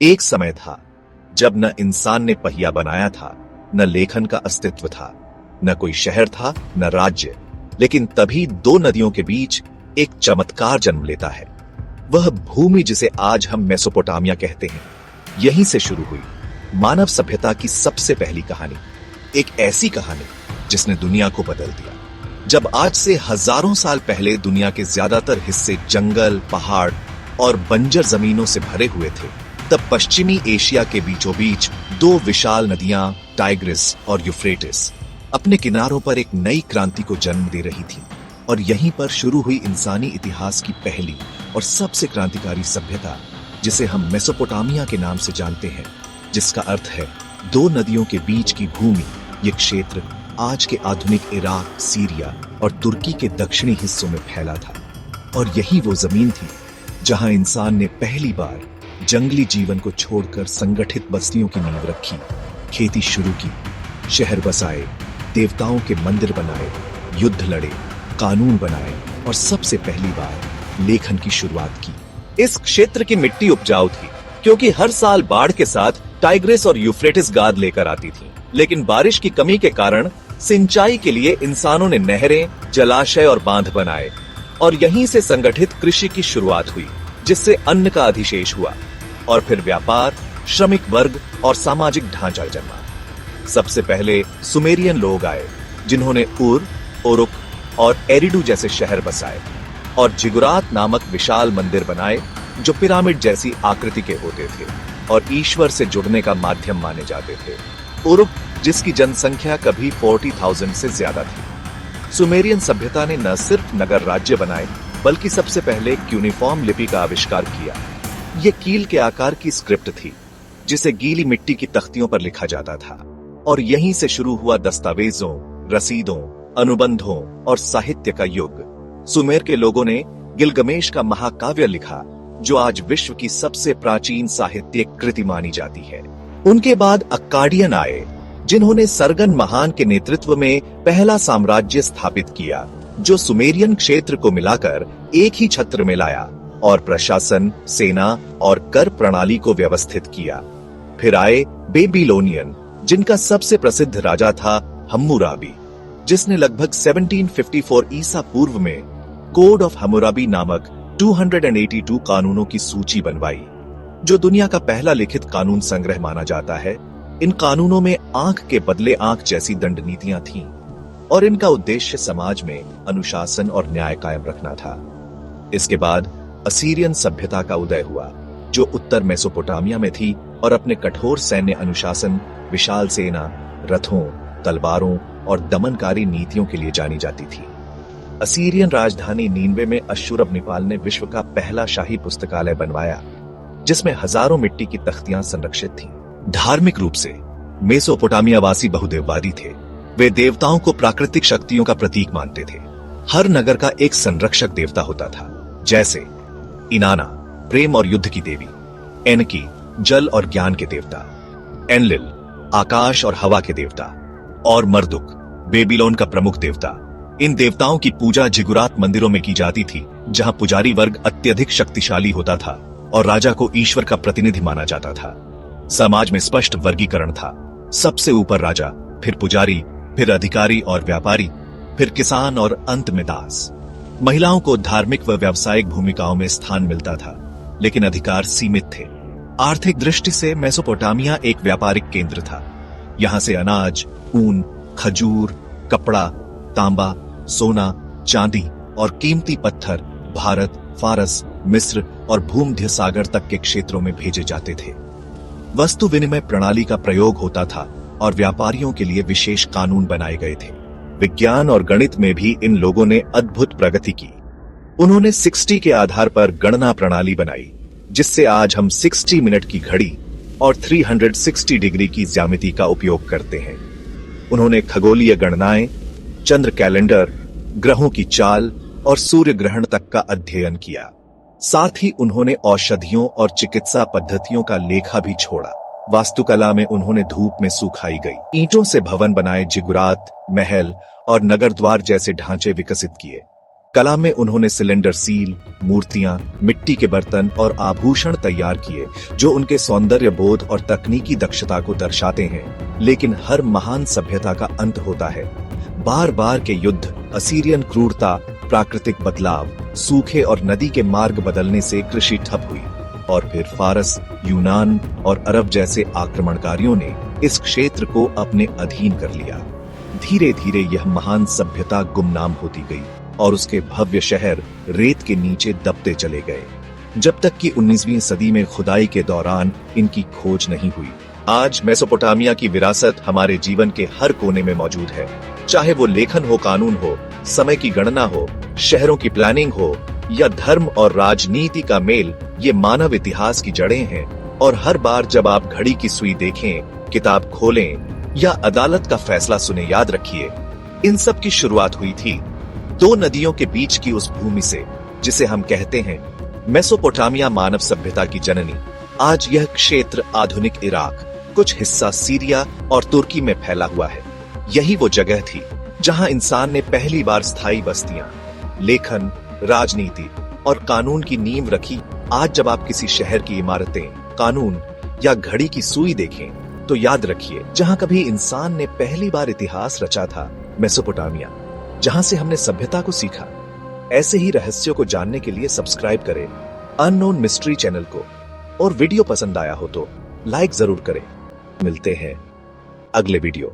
एक समय था जब न इंसान ने पहिया बनाया था, न लेखन का अस्तित्व था, न कोई शहर था, न राज्य। लेकिन तभी दो नदियों के बीच एक चमत्कार जन्म लेता है। वह भूमि जिसे आज हम मेसोपोटामिया कहते हैं, यहीं से शुरू हुई मानव सभ्यता की सबसे पहली कहानी। एक ऐसी कहानी जिसने दुनिया को बदल दिया। जब आज से हजारों साल पहले दुनिया के ज्यादातर हिस्से जंगल, पहाड़ और बंजर जमीनों से भरे हुए थे, तब पश्चिमी एशिया के बीचों बीच दो विशाल नदियां टाइग्रिस और यूफ्रेटिस अपने किनारों पर एक नई क्रांति को जन्म दे रही थी। और यहीं पर शुरू हुई इंसानी इतिहास की पहली और सबसे क्रांतिकारी सभ्यता, जिसे हम मेसोपोटामिया के नाम से जानते हैं, जिसका अर्थ है दो नदियों के बीच की भूमि। ये क्षेत्र आज के आधुनिक इराक, सीरिया और तुर्की के दक्षिणी हिस्सों में फैला था। और यही वो जमीन थी जहां इंसान ने पहली बार जंगली जीवन को छोड़कर संगठित बस्तियों की नींव रखी, खेती शुरू की, शहर बसाए, देवताओं के मंदिर बनाए, युद्ध लड़े, कानून बनाए और सबसे पहली बार लेखन की शुरुआत की। इस क्षेत्र की मिट्टी उपजाऊ थी क्योंकि हर साल बाढ़ के साथ टाइग्रिस और यूफ्रेटिस गाद लेकर आती थी। लेकिन बारिश की कमी के कारण सिंचाई के लिए इंसानों ने नहरें, जलाशय और बांध बनाए और यहीं से संगठित कृषि की शुरुआत हुई, जिससे अन्न का अधिशेष हुआ। और फिर व्यापार, श्रमिक वर्ग और सामाजिक ढांचा जन्मा। सबसे पहले सुमेरियन लोग आए, जिन्होंने उर, ओरुक और एरिडू जैसे शहर बसाए और जिगुरात नामक विशाल मंदिर बनाए, जो पिरामिड जैसी आकृति के होते थे और ईश्वर से जुड़ने का माध्यम माने जाते थे। उरुक, जिसकी जनसंख्या कभी 40,000 से ज्यादा थी। सुमेरियन सभ्यता ने न सिर्फ नगर राज्य बनाए, बल्कि सबसे पहले क्यूनिफॉर्म लिपि का आविष्कार किया। ये कील के आकार की स्क्रिप्ट थी, जिसे गीली मिट्टी की तख्तियों पर लिखा जाता था। और यहीं से शुरू हुआ दस्तावेजों, रसीदों, अनुबंधों और साहित्य का युग। सुमेर के लोगों ने गिलगमेश का महाकाव्य लिखा, जो आज विश्व की सबसे प्राचीन साहित्यिक कृति मानी जाती है। उनके बाद अक्काडियन आए, जिन्होंने सरगन महान के नेतृत्व में पहला साम्राज्य स्थापित किया, जो सुमेरियन क्षेत्र को मिलाकर एक ही छत्र में लाया और प्रशासन, सेना और कर प्रणाली को व्यवस्थित किया। फिर आए बेबीलोनियन, जिनका सबसे प्रसिद्ध राजा था हम्मुराबी, जिसने लगभग 1754 ईसा पूर्व में कोड ऑफ हम्मुराबी नामक 282 कानूनों की सूची बनवाई, जो दुनिया का पहला लिखित कानून संग्रह माना जाता है। इन कानूनों में आंख के बदले आंख जैसी दंड नीतियां थीं और इनका उद्देश्य समाज में अनुशासन और न्याय कायम रखना था। इसके बाद असीरियन सभ्यता का उदय हुआ, जो उत्तर मेसोपोटामिया में थी और अपने कठोर सैन्य अनुशासन, विशाल सेना, रथों, तलवारों और दमनकारी नीतियों के लिए जानी जाती थी। असीरियन राजधानी नीनवे में अश्शुरबनिपाल ने विश्व का पहला शाही पुस्तकालय बनवाया, जिसमें हजारों मिट्टी की तख्तियां संरक्षित थीं। धार्मिक रूप से मेसोपोटामिया वासी बहुदेववादी थे। वे देवताओं को प्राकृतिक शक्तियों का प्रतीक मानते थे। हर नगर का एक संरक्षक देवता होता था, जैसे इनाना, प्रेम और युद्ध की देवी; एनकी, जल और ज्ञान के देवता; एनलिल, आकाश और हवा के देवता; और मर्दुक, बेबीलोन का प्रमुख देवता। इन देवताओं की पूजा जिगुरात मंदिरों में की जाती थी, जहां पुजारी वर्ग अत्यधिक शक्तिशाली होता था और राजा को ईश्वर का प्रतिनिधि माना जाता था। समाज में स्पष्ट वर्गीकरण था। सबसे ऊपर राजा, फिर पुजारी, फिर अधिकारी और व्यापारी, फिर किसान और अंत में दास। महिलाओं को धार्मिक व व्यावसायिक भूमिकाओं में स्थान मिलता था, लेकिन अधिकार सीमित थे। आर्थिक दृष्टि से मेसोपोटामिया एक व्यापारिक केंद्र था। यहां से अनाज, ऊन, खजूर, कपड़ा, तांबा, सोना, चांदी और कीमती पत्थर भारत, फारस, मिस्र और भूमध्य सागर तक के क्षेत्रों में भेजे जाते थे। वस्तु विनिमय प्रणाली का प्रयोग होता था और व्यापारियों के लिए विशेष कानून बनाए गए थे। विज्ञान और गणित में भी इन लोगों ने अद्भुत प्रगति की। उन्होंने 60 के आधार पर गणना प्रणाली बनाई, जिससे आज हम 60 मिनट की घड़ी और 360 डिग्री की ज्यामिति का उपयोग करते हैं। उन्होंने खगोलीय गणनाएं, चंद्र कैलेंडर, ग्रहों की चाल और सूर्य ग्रहण तक का अध्ययन किया। साथ ही उन्होंने औषधियों और चिकित्सा पद्धतियों का लेखा भी छोड़ा। वास्तुकला में उन्होंने धूप में सुखाई गई ईंटों से भवन बनाए, जिगुरात, महल और नगर द्वार जैसे ढांचे विकसित किए। कला में उन्होंने सिलेंडर सील, मूर्तियां, मिट्टी के बर्तन और आभूषण तैयार किए जो उनके सौंदर्य बोध और तकनीकी दक्षता को दर्शाते हैं। लेकिन हर महान सभ्यता का अंत होता है। बार बार के युद्ध, असीरियन क्रूरता, प्राकृतिक बदलाव, सूखे और नदी के मार्ग बदलने से कृषि ठप हुई और फिर फारस, यूनान और अरब जैसे आक्रमणकारियों ने इस क्षेत्र को अपने अधीन कर लिया। धीरे धीरे यह महान सभ्यता गुमनाम होती गई और उसके भव्य शहर रेत के नीचे दबते चले गए, जब तक कि 19वीं सदी में खुदाई के दौरान इनकी खोज नहीं हुई। आज मेसोपोटामिया की विरासत हमारे जीवन के हर कोने में मौजूद है, चाहे वो लेखन हो, कानून हो, समय की गणना हो, शहरों की प्लानिंग हो या धर्म और राजनीति का मेल। ये मानव इतिहास की जड़ें हैं और हर बार जब आप घड़ी की सुई देखें, किताब खोलें या अदालत का फैसला सुने, याद रखिए इन सब की शुरुआत हुई थी दो नदियों के बीच की उस भूमि से जिसे हम कहते हैं मेसोपोटामिया, मानव सभ्यता की जननी। आज यह क्षेत्र आधुनिक इराक, कुछ हिस्सा सीरिया और तुर्की में फैला हुआ है। यही वो जगह थी जहां इंसान ने पहली बार स्थायी बस्तियां, लेखन, राजनीति और कानून की नींव रखी। आज जब आप किसी शहर की इमारतें, कानून या घड़ी की सुई देखें तो याद रखिए जहां कभी इंसान ने पहली बार इतिहास रचा था, मेसोपोटामिया, जहां से हमने सभ्यता को सीखा। ऐसे ही रहस्यों को जानने के लिए सब्सक्राइब करें अननोन मिस्ट्री चैनल को, और वीडियो पसंद आया हो तो लाइक जरूर करें। मिलते हैं अगले वीडियो।